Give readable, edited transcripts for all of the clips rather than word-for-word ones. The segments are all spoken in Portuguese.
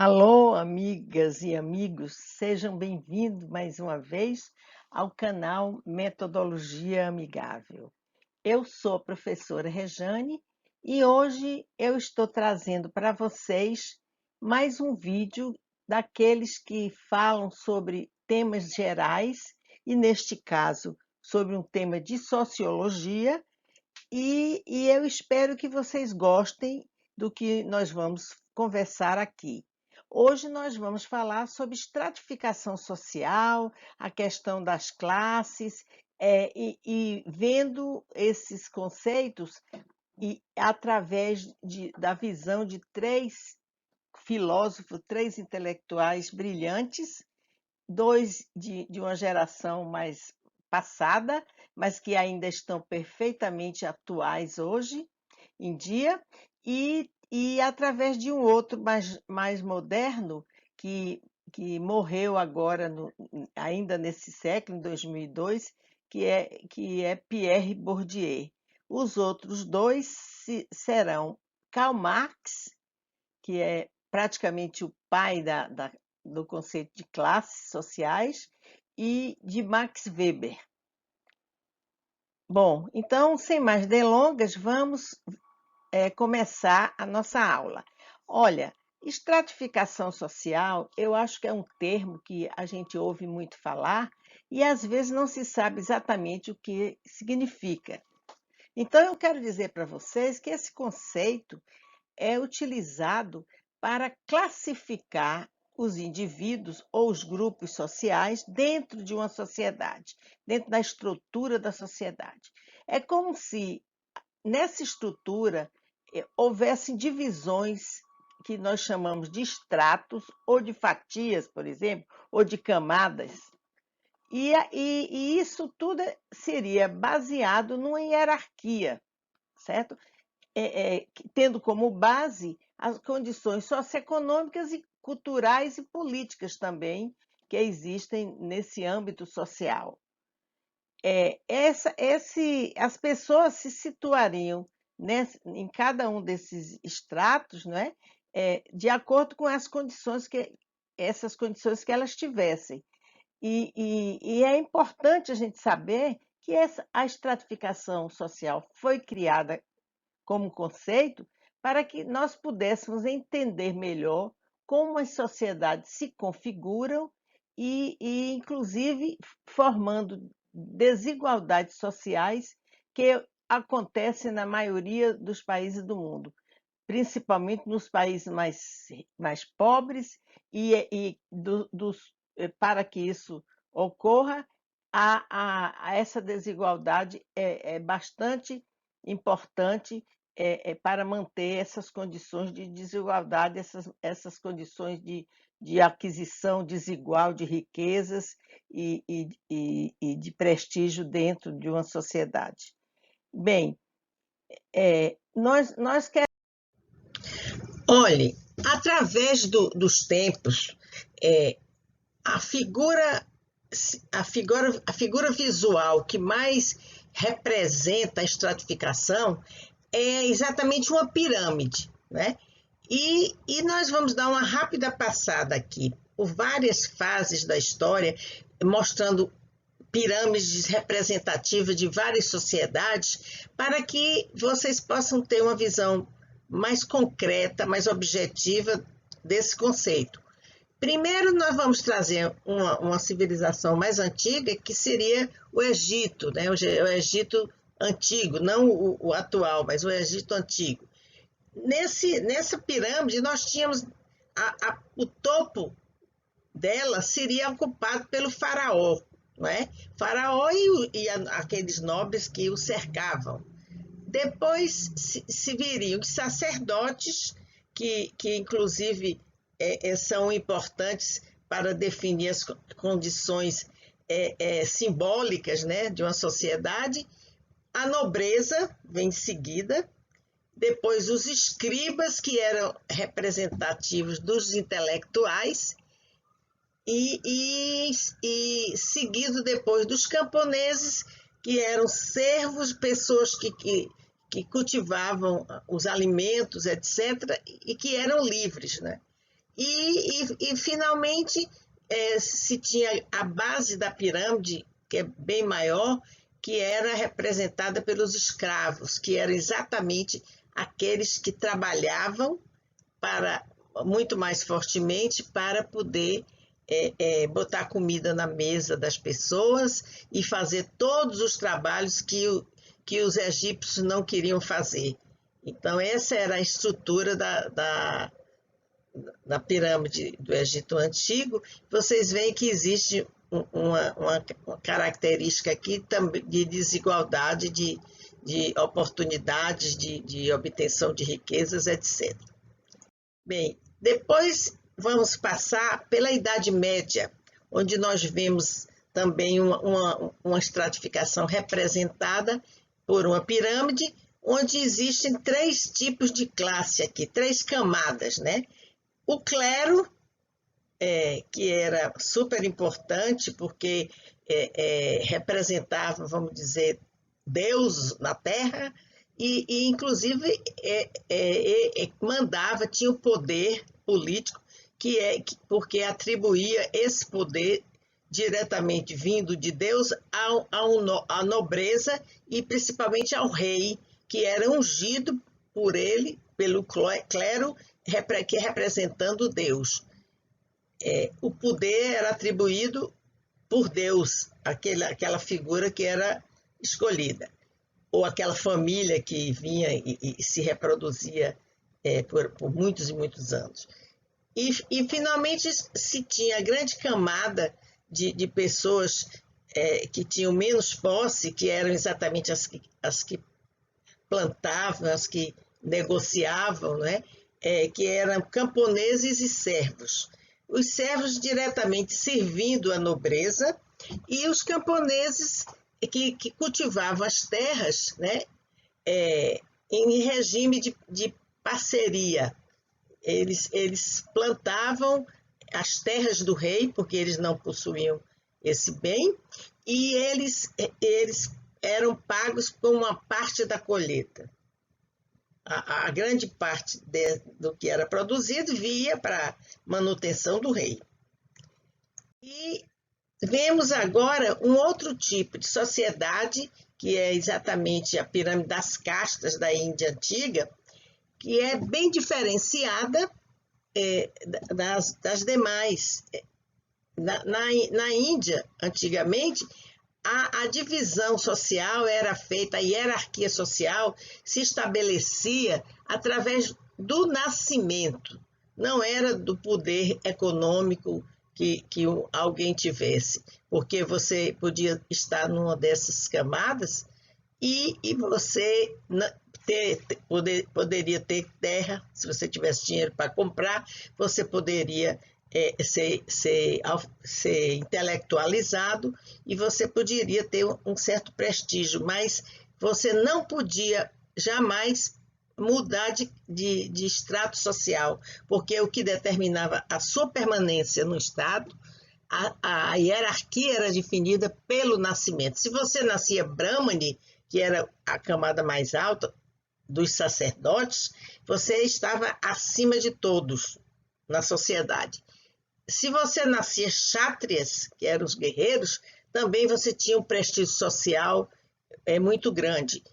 Alô, amigas e amigos, sejam bem-vindos mais uma vez ao canal Metodologia Amigável. Eu sou a professora Rejane e hoje eu estou trazendo para vocês mais um vídeo daqueles que falam sobre temas gerais e, neste caso, sobre um tema de sociologia e eu espero que vocês gostem do que nós vamos conversar aqui. Hoje nós vamos falar sobre estratificação social, a questão das classes, e vendo esses conceitos através da visão de três filósofos, três intelectuais brilhantes, dois de uma geração mais passada, mas que ainda estão perfeitamente atuais hoje em dia, e através de um outro mais moderno, que morreu agora, ainda nesse século, em 2002, que é Pierre Bourdieu. Os outros dois serão Karl Marx, que é praticamente o pai do conceito de classes sociais, e de Max Weber. Bom, então, sem mais delongas, vamos começar a nossa aula. Olha, estratificação social, eu acho que é um termo que a gente ouve muito falar e às vezes não se sabe exatamente o que significa. Então, eu quero dizer para vocês que esse conceito é utilizado para classificar os indivíduos ou os grupos sociais dentro de uma sociedade, dentro da estrutura da sociedade. É como se nessa estrutura houvessem divisões que nós chamamos de estratos ou de fatias, por exemplo, ou de camadas. E isso tudo seria baseado numa hierarquia, certo? Tendo como base as condições socioeconômicas e culturais e políticas também que existem nesse âmbito social. As pessoas se situariam em cada um desses estratos, não é? De acordo com essas condições que elas tivessem. E é importante a gente saber que a estratificação social foi criada como conceito para que nós pudéssemos entender melhor como as sociedades se configuram inclusive, formando desigualdades sociais que acontecem na maioria dos países do mundo, principalmente nos países mais pobres, para que isso ocorra, essa desigualdade é bastante importante para manter essas condições de desigualdade, essas condições de aquisição desigual de riquezas e de prestígio dentro de uma sociedade. Bem, nós queremos. Olhe, através dos tempos, a figura, a figura visual que mais representa a estratificação é exatamente uma pirâmide, né? E nós vamos dar uma rápida passada aqui por várias fases da história, mostrando pirâmides representativas de várias sociedades, para que vocês possam ter uma visão mais concreta, mais objetiva desse conceito. Primeiro, nós vamos trazer uma civilização mais antiga, que seria o Egito, né? O Egito antigo, não o atual, mas o Egito antigo. Nessa pirâmide, nós tínhamos o topo dela seria ocupado pelo faraó, não é? Faraó e aqueles nobres que o cercavam. Depois se viriam os sacerdotes, que inclusive são importantes para definir as condições simbólicas, né, de uma sociedade. A nobreza vem em seguida, depois os escribas, que eram representativos dos intelectuais, e seguido depois dos camponeses, que eram servos, pessoas que cultivavam os alimentos, etc., e que eram livres, né? E finalmente, se tinha a base da pirâmide, que é bem maior, que era representada pelos escravos, que eram exatamente aqueles que trabalhavam para muito mais fortemente para poder botar comida na mesa das pessoas e fazer todos os trabalhos que os egípcios não queriam fazer. Então, essa era a estrutura da pirâmide do Egito Antigo. Vocês veem que existe uma característica aqui de desigualdade, de oportunidades, de obtenção de riquezas, etc. Bem, depois vamos passar pela Idade Média, onde nós vemos também uma estratificação representada por uma pirâmide, onde existem 3 tipos de classe aqui, 3 camadas, né? O clero, que era super importante, porque representava, vamos dizer, Deus na Terra, e inclusive mandava, tinha o poder político, porque atribuía esse poder diretamente vindo de Deus à nobreza e principalmente ao rei, que era ungido por ele, pelo clero, que representando Deus. O poder era atribuído por Deus, aquela figura que era escolhida, ou aquela família que vinha e se reproduzia por muitos e muitos anos. E finalmente se tinha a grande camada de pessoas que tinham menos posse, que eram exatamente as que plantavam, as que negociavam, né? Que eram camponeses e servos. Os servos diretamente servindo a nobreza e os camponeses que cultivavam as terras, né? Em regime de parceria. Eles plantavam as terras do rei, porque eles não possuíam esse bem, e eles eram pagos com uma parte da colheita. A grande parte do que era produzido via para manutenção do rei. E vemos agora um outro tipo de sociedade, que é exatamente a pirâmide das castas da Índia Antiga, que é bem diferenciada das demais. Na Índia, antigamente, a divisão social era feita, a hierarquia social se estabelecia através do nascimento, não era do poder econômico que alguém tivesse, porque você podia estar numa dessas camadas e você poderia ter terra, se você tivesse dinheiro para comprar, você poderia ser intelectualizado e você poderia ter um certo prestígio, mas você não podia jamais mudar de extrato social, porque o que determinava a sua permanência no Estado, a hierarquia era definida pelo nascimento. Se você nascia Brahmane, que era a camada mais alta dos sacerdotes, você estava acima de todos na sociedade. Se você nascia Kshatriyas, que eram os guerreiros, também você tinha um prestígio social muito grande.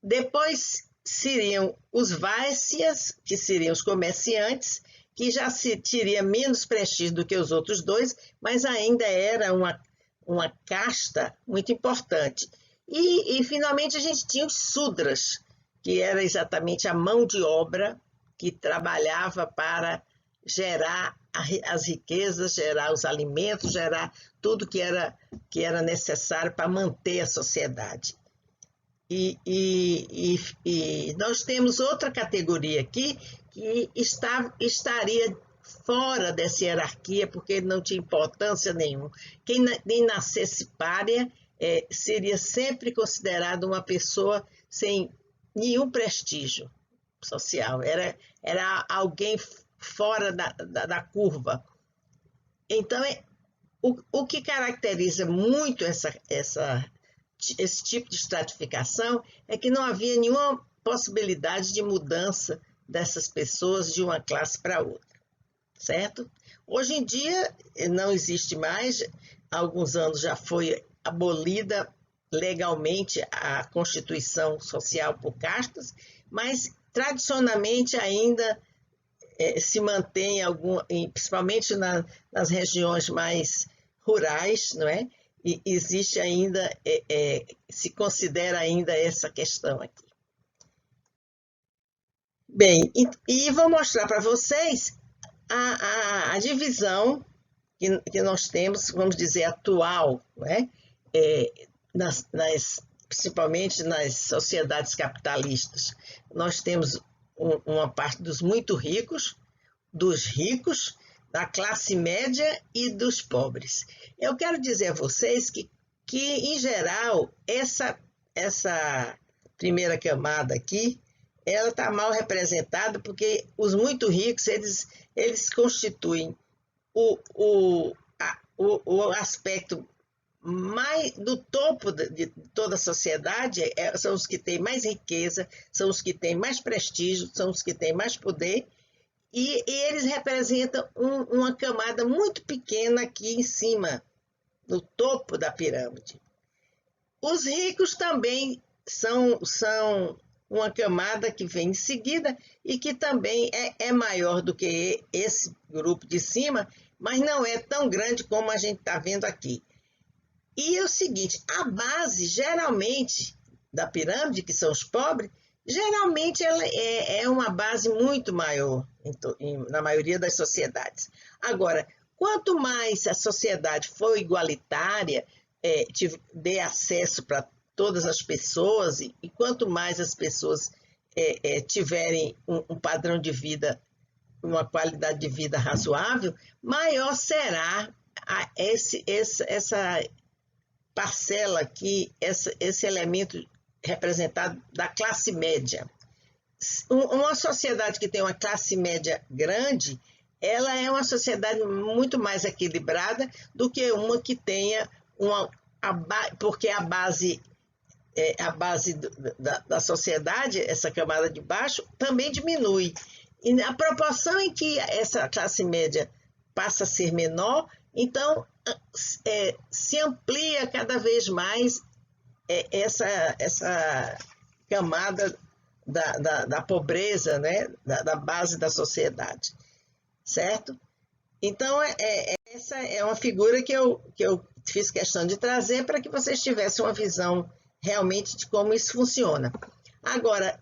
Depois seriam os Vaisyas, que seriam os comerciantes, que já teria menos prestígio do que os outros dois, mas ainda era uma casta muito importante. E finalmente a gente tinha os Sudras, que era exatamente a mão de obra que trabalhava para gerar as riquezas, gerar os alimentos, gerar tudo que era necessário para manter a sociedade. E nós temos outra categoria aqui que estaria fora dessa hierarquia, porque não tinha importância nenhuma. Quem nem nascesse pária seria sempre considerado uma pessoa sem nenhum prestígio social, era alguém fora da curva. Então, o que caracteriza muito esse tipo de estratificação é que não havia nenhuma possibilidade de mudança dessas pessoas de uma classe para outra. certo? Hoje em dia não existe mais, há alguns anos já foi abolida legalmente a Constituição Social por castas, mas tradicionalmente ainda se mantém, principalmente nas regiões mais rurais, não é? E existe ainda, se considera ainda essa questão aqui. Bem, e vou mostrar para vocês a divisão que nós temos, vamos dizer, atual, né? Principalmente nas sociedades capitalistas. Nós temos uma parte dos muito ricos, dos ricos, da classe média e dos pobres. Eu quero dizer a vocês que em geral, essa primeira camada aqui, ela está mal representada porque os muito ricos, eles constituem o aspecto mais do topo de toda a sociedade, são os que têm mais riqueza, são os que têm mais prestígio, são os que têm mais poder, e eles representam uma camada muito pequena aqui em cima, no topo da pirâmide. Os ricos também são uma camada que vem em seguida e que também é maior do que esse grupo de cima, mas não é tão grande como a gente está vendo aqui. E é o seguinte, a base, geralmente, da pirâmide, que são os pobres, geralmente ela é uma base muito maior na maioria das sociedades. Agora, quanto mais a sociedade for igualitária, dê acesso para todas as pessoas, e quanto mais as pessoas tiverem um padrão de vida, uma qualidade de vida razoável, maior será essa parcela aqui, esse elemento representado da classe média. Uma sociedade que tem uma classe média grande, ela é uma sociedade muito mais equilibrada do que uma que tenha porque a base da sociedade, essa camada de baixo, também diminui. E a proporção em que essa classe média passa a ser menor, então se amplia cada vez mais essa camada da pobreza, né? da base da sociedade, certo? Então, essa é uma figura que eu fiz questão de trazer para que vocês tivessem uma visão realmente de como isso funciona. Agora,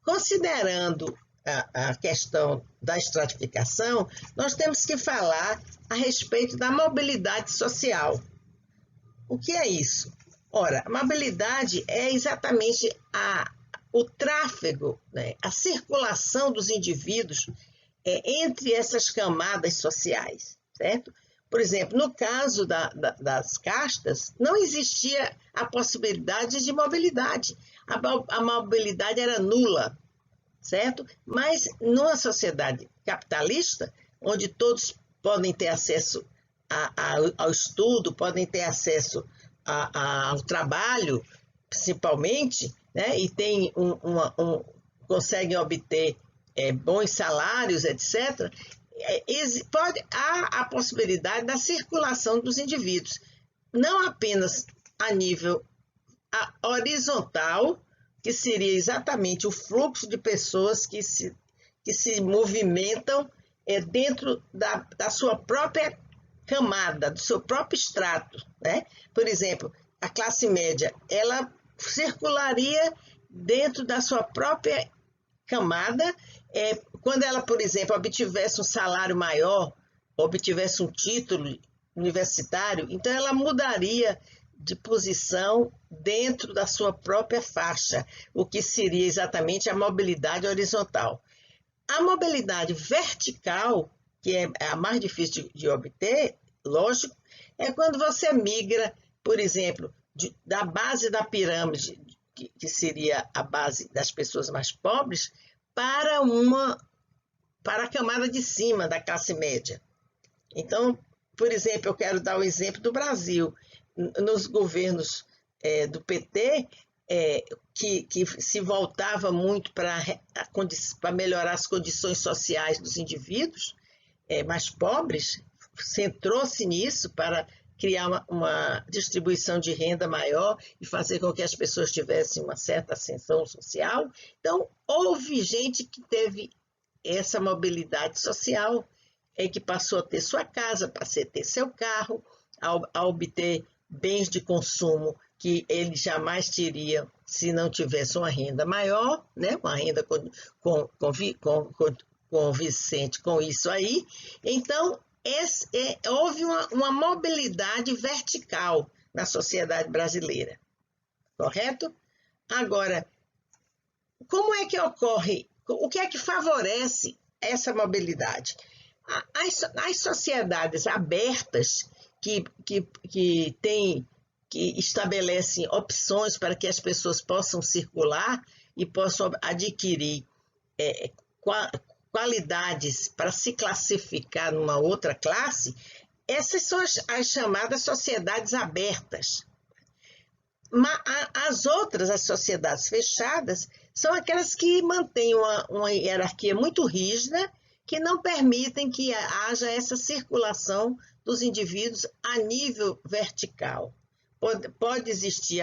considerando a questão da estratificação, nós temos que falar a respeito da mobilidade social. O que é isso? Ora, a mobilidade é exatamente o tráfego, né, a circulação dos indivíduos entre essas camadas sociais, certo? Por exemplo, no caso das castas, não existia a possibilidade de mobilidade. A mobilidade era nula, certo? Mas numa sociedade capitalista, onde todos podem ter acesso ao estudo, podem ter acesso ao trabalho, principalmente, né? E conseguem obter bons salários, etc., há a possibilidade da circulação dos indivíduos, não apenas a nível horizontal, que seria exatamente o fluxo de pessoas que se movimentam dentro da sua própria camada, do seu próprio extrato, né? Por exemplo, a classe média, ela circularia dentro da sua própria camada, quando ela, por exemplo, obtivesse um salário maior, obtivesse um título universitário, então ela mudaria de posição dentro da sua própria faixa, o que seria exatamente a mobilidade horizontal. A mobilidade vertical, que é a mais difícil de obter, lógico, é quando você migra, por exemplo, da base da pirâmide, que seria a base das pessoas mais pobres, para a camada de cima da classe média. Então, por exemplo, eu quero dar o exemplo do Brasil. Nos governos do PT, que se voltava muito para melhorar as condições sociais dos indivíduos, mais pobres, centrou-se nisso para criar uma distribuição de renda maior e fazer com que as pessoas tivessem uma certa ascensão social. Então, houve gente que teve essa mobilidade social, que passou a ter sua casa, passou a ter seu carro, a obter bens de consumo que ele jamais teria se não tivesse uma renda maior, né? Uma renda convincente com isso aí. Então, houve uma mobilidade vertical na sociedade brasileira, correto? Agora, como é que ocorre, o que é que favorece essa mobilidade? As sociedades abertas que estabelecem opções para que as pessoas possam circular e possam adquirir qualidades para se classificar numa outra classe, essas são as chamadas sociedades abertas. As sociedades fechadas, são aquelas que mantêm uma hierarquia muito rígida, que não permitem que haja essa circulação dos indivíduos a nível vertical. Pode existir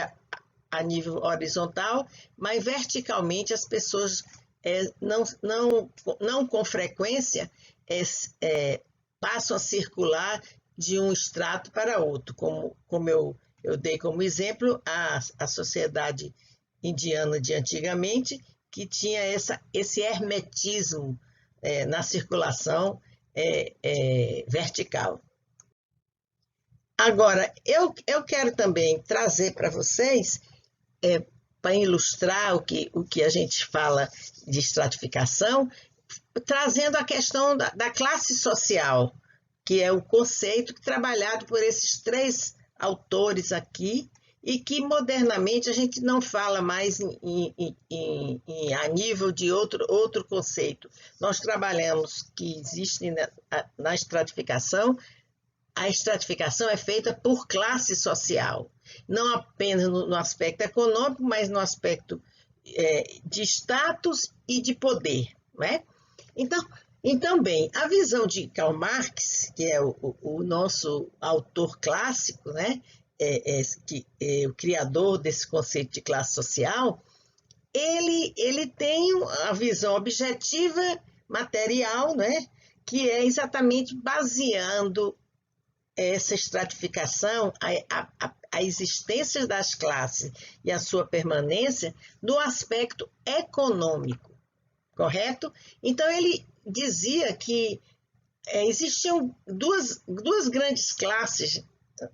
a nível horizontal, mas verticalmente as pessoas não com frequência passam a circular de um estrato para outro, como eu dei como exemplo a sociedade indiana de antigamente, que tinha esse hermetismo na circulação vertical. Agora, eu quero também trazer para vocês, para ilustrar o que a gente fala de estratificação, trazendo a questão da classe social, que é o conceito trabalhado por esses três autores aqui, e que modernamente a gente não fala mais a nível de outro conceito. Nós trabalhamos que existe na estratificação. A estratificação é feita por classe social, não apenas no aspecto econômico, mas no aspecto de status e de poder, né? Então, bem, a visão de Karl Marx, que é o nosso autor clássico, né? O criador desse conceito de classe social, ele tem a visão objetiva, material, né? Que é exatamente baseando essa estratificação, a existência das classes e a sua permanência no aspecto econômico, correto? Então, ele dizia que existiam duas grandes classes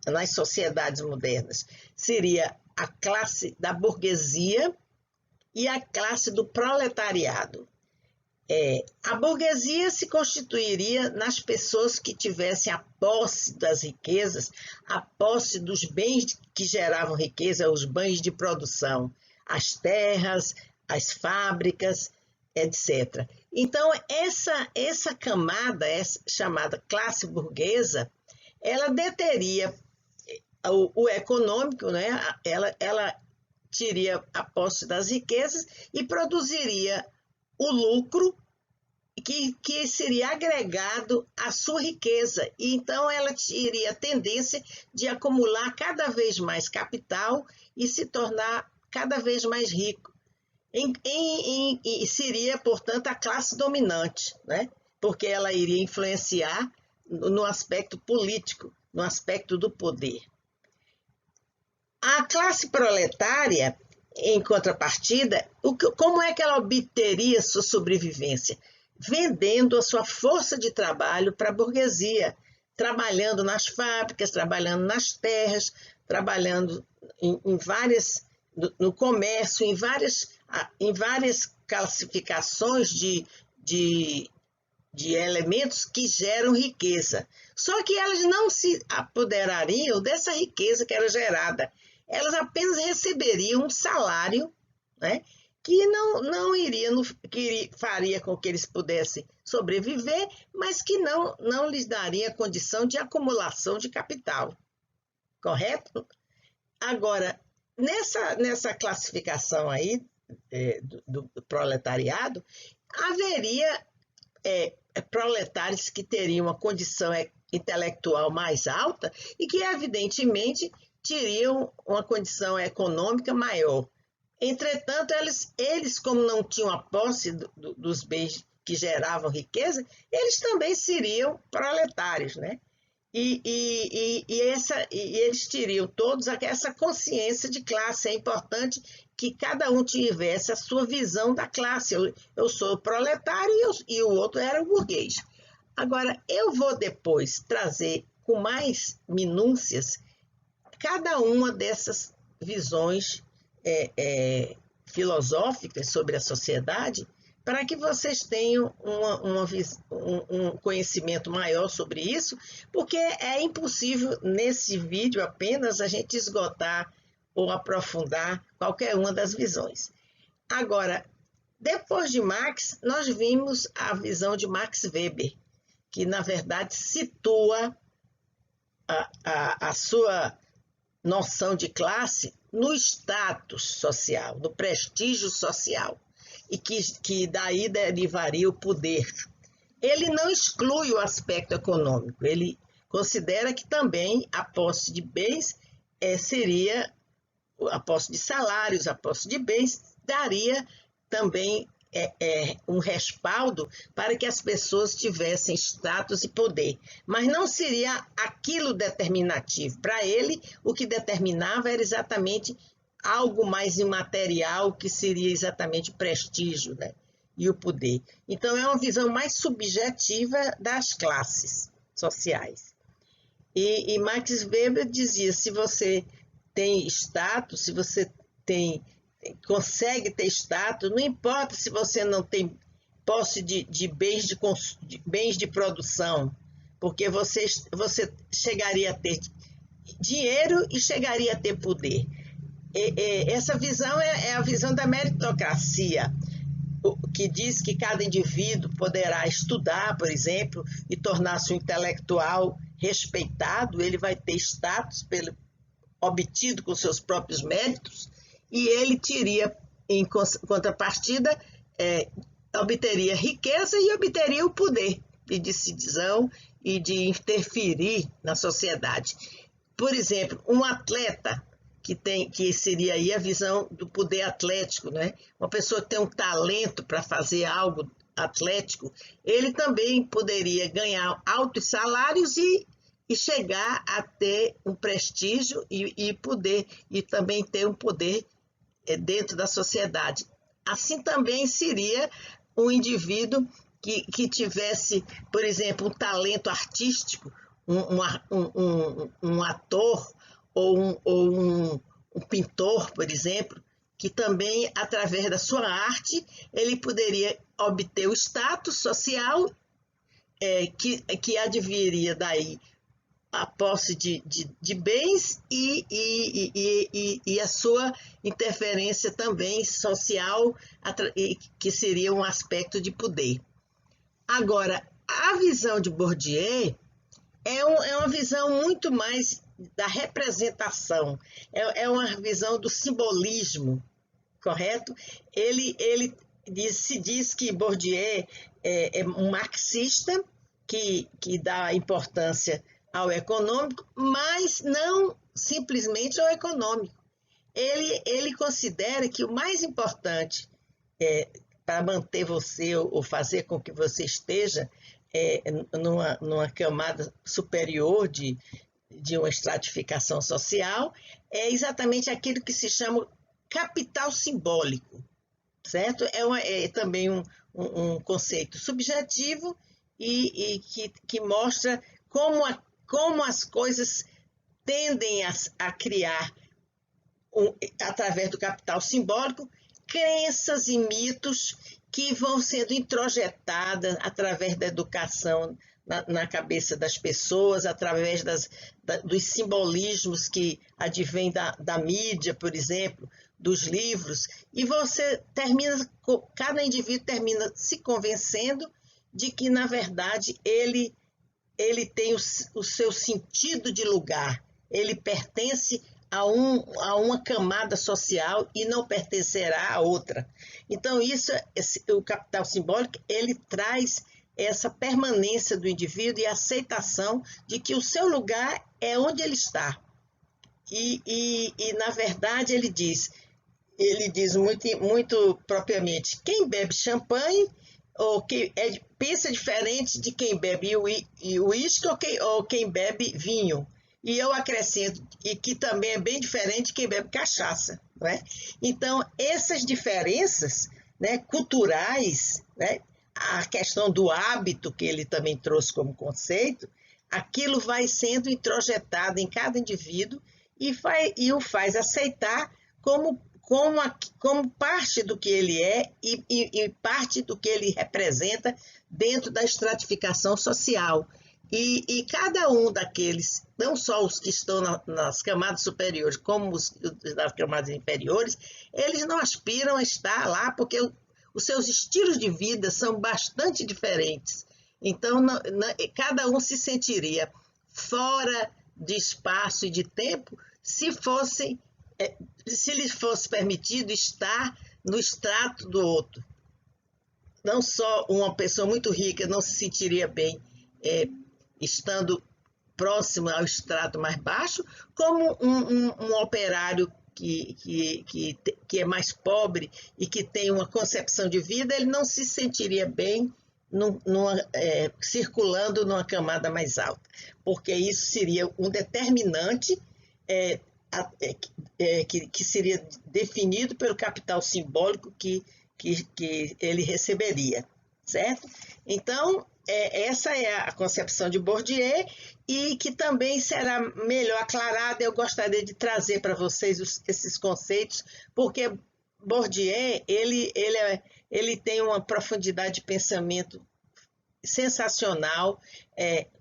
nas sociedades modernas. Seria a classe da burguesia e a classe do proletariado. A burguesia se constituiria nas pessoas que tivessem a posse das riquezas, a posse dos bens que geravam riqueza, os bens de produção, as terras, as fábricas, etc. Então, essa camada, chamada classe burguesa, ela deteria o econômico, né? Ela teria a posse das riquezas e produziria o lucro que seria agregado à sua riqueza. E então ela teria a tendência de acumular cada vez mais capital e se tornar cada vez mais rico. E seria, portanto, a classe dominante, né? Porque ela iria influenciar no aspecto político, no aspecto do poder. A classe proletária, em contrapartida, como é que ela obteria sua sobrevivência? Vendendo a sua força de trabalho para a burguesia, trabalhando nas fábricas, trabalhando nas terras, trabalhando no comércio, em várias classificações de elementos que geram riqueza. Só que elas não se apoderariam dessa riqueza que era gerada. Elas apenas receberiam um salário, né, que não iria, que faria com que eles pudessem sobreviver, mas que não lhes daria a condição de acumulação de capital. Correto? Agora, nessa classificação aí do proletariado, haveria proletários que teriam uma condição intelectual mais alta e que, evidentemente, teriam uma condição econômica maior. Entretanto, eles como não tinham a posse dos bens que geravam riqueza, eles também seriam proletários, né? E eles teriam todos essa consciência de classe. É importante que cada um tivesse a sua visão da classe. Eu sou proletário e o outro era o burguês. Agora, eu vou depois trazer com mais minúcias cada uma dessas visões filosóficas sobre a sociedade, para que vocês tenham um conhecimento maior sobre isso, porque é impossível, nesse vídeo apenas, a gente esgotar ou aprofundar qualquer uma das visões. Agora, depois de Marx, nós vimos a visão de Max Weber, que, na verdade, situa a sua noção de classe no status social, no prestígio social, e que daí derivaria o poder. Ele não exclui o aspecto econômico, ele considera que também a posse de bens seria a posse de salários, a posse de bens, daria também um respaldo para que as pessoas tivessem status e poder, mas não seria aquilo determinativo. Para ele, o que determinava era exatamente algo mais imaterial, que seria exatamente o prestígio, né? E o poder. Então, é uma visão mais subjetiva das classes sociais. E Max Weber dizia, se você tem status, se você consegue ter status, não importa se você não tem posse de bens de produção, porque você chegaria a ter dinheiro e chegaria a ter poder. Essa visão é a visão da meritocracia, que diz que cada indivíduo poderá estudar, por exemplo, e tornar-se um intelectual respeitado, ele vai ter status obtido com seus próprios méritos, e ele teria, em contrapartida, obteria riqueza e obteria o poder de decisão e de interferir na sociedade. Por exemplo, um atleta que seria aí a visão do poder atlético, né? Uma pessoa que tem um talento para fazer algo atlético, ele também poderia ganhar altos salários e chegar a ter um prestígio e poder, e também ter um poder dentro da sociedade. Assim também seria um indivíduo que tivesse, por exemplo, um talento artístico, um ator ou um pintor, por exemplo, que também, através da sua arte, ele poderia obter o status social que adviria daí a posse de bens e a sua interferência também social, que seria um aspecto de poder. Agora, a visão de Bourdieu é uma visão muito mais da representação, é uma visão do simbolismo, correto? Se diz que Bourdieu é um marxista que dá importância ao econômico, mas não simplesmente ao econômico. Ele considera que o mais importante para manter você ou fazer com que você esteja numa camada superior de uma estratificação social é exatamente aquilo que se chama capital simbólico, certo? É também um conceito subjetivo e que mostra como as coisas tendem a criar, através do capital simbólico, crenças e mitos que vão sendo introjetadas através da educação na cabeça das pessoas, através dos simbolismos que advêm da mídia, por exemplo, dos livros, e cada indivíduo termina se convencendo de que, na verdade, ele tem o seu sentido de lugar, ele pertence a uma camada social e não pertencerá a outra. Então, o capital simbólico, ele traz essa permanência do indivíduo e a aceitação de que o seu lugar é onde ele está. Na verdade, ele diz muito propriamente, quem bebe champanhe ou pensa diferente de quem bebe uísque ou quem bebe vinho. E eu acrescento, e que também é bem diferente de quem bebe cachaça. Não é? Então, essas diferenças, né, culturais, né, a questão do hábito, que ele também trouxe como conceito, aquilo vai sendo introjetado em cada indivíduo e o faz aceitar como parte do que ele é e parte do que ele representa dentro da estratificação social. E cada um daqueles, não só os que estão nas camadas superiores, como os das camadas inferiores, eles não aspiram a estar lá porque os seus estilos de vida são bastante diferentes. Então, cada um se sentiria fora de espaço e de tempo se lhe fosse permitido estar no extrato do outro. Não só uma pessoa muito rica não se sentiria bem estando próximo ao extrato mais baixo, como um operário que é mais pobre e que tem uma concepção de vida, ele não se sentiria bem circulando numa camada mais alta, porque isso seria um determinante que seria definido pelo capital simbólico que ele receberia, certo? Então, essa é a concepção de Bourdieu e que também será melhor aclarada. Eu gostaria de trazer para vocês esses conceitos, porque Bourdieu ele tem uma profundidade de pensamento sensacional,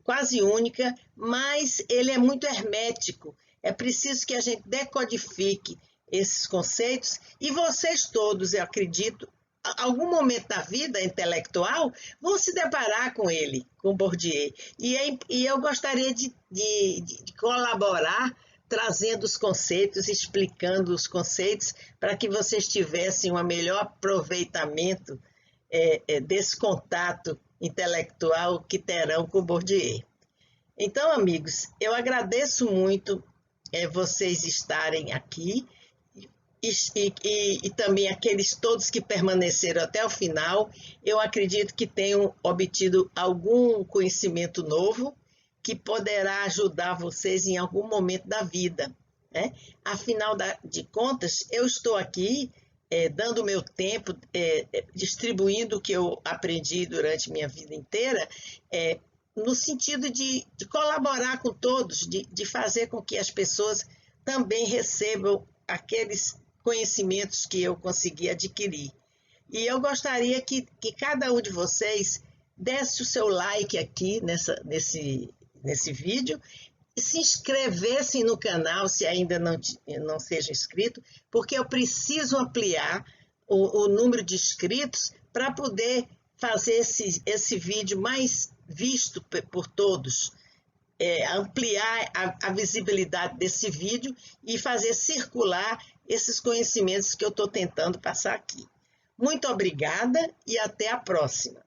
quase única, mas ele é muito hermético. É preciso que a gente decodifique esses conceitos e vocês todos, eu acredito, algum momento da vida intelectual, vão se deparar com ele, com Bourdieu. E eu gostaria de colaborar trazendo os conceitos, explicando os conceitos, para que vocês tivessem um melhor aproveitamento desse contato intelectual que terão com Bourdieu. Então, amigos, eu agradeço muito vocês estarem aqui e também aqueles todos que permaneceram até o final. Eu acredito que tenham obtido algum conhecimento novo que poderá ajudar vocês em algum momento da vida, né? Afinal de contas, eu estou aqui dando meu tempo, distribuindo o que eu aprendi durante minha vida inteira, no sentido de colaborar com todos, de fazer com que as pessoas também recebam aqueles conhecimentos que eu consegui adquirir. E eu gostaria que cada um de vocês desse o seu like aqui nesse vídeo e se inscrevessem no canal se ainda não seja inscrito, porque eu preciso ampliar o número de inscritos para poder fazer esse vídeo mais visto por todos, ampliar a visibilidade desse vídeo e fazer circular esses conhecimentos que eu estou tentando passar aqui. Muito obrigada e até a próxima.